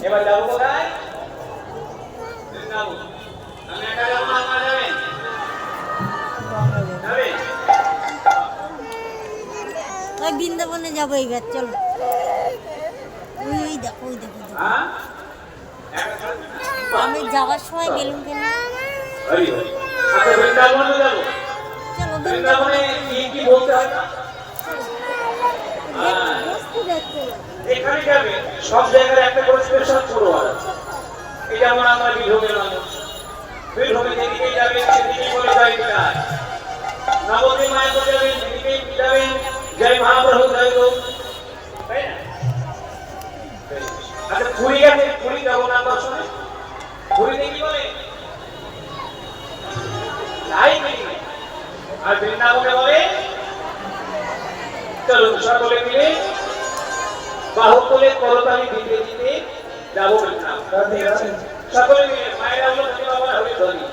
এবার যাবো কোথায়? বৃন্দাবন। আমি একা যাবো না, আপনারা যাবেন? যাবেন? ওই বৃন্দাবনে যাবো এইবার, চলো। ওই দেখো, ওই দেখো। হ্যাঁ? আমি যাওয়ার সময় বেলুন কেন? হরি হরি। আচ্ছা, বৃন্দাবনে যাবো। চলো বৃন্দাবনে কি বলতে হয় না? বস্তু দেখতে। এখানে যাবে সব জায়গায় একটা করে স্পেশাল পড়ুয়ার আছে। এই যেমন আমরা বীরভূমের মানুষ, বীরভূমে যেদিকে যাবেন সেদিকে বলে যায় যায়। নবদ্বীপ মায়াপুর যাবেন সেদিকে যাবেন জয় মহাপ্রভু জয় গো, তাই না? আচ্ছা, পুরী গেছে, পুরী জগন্নাথ দর্শনে পুরীতে কি বলে? তাই নাকি? আর বৃন্দাবনে বলে চলুন সকলে মিলে বাহুকুলে করতালি দিতে দিতে যাবো বৃন্দাবন। সকলে মিলে মায়েরা হলো বাবা হরি ধ্বনি।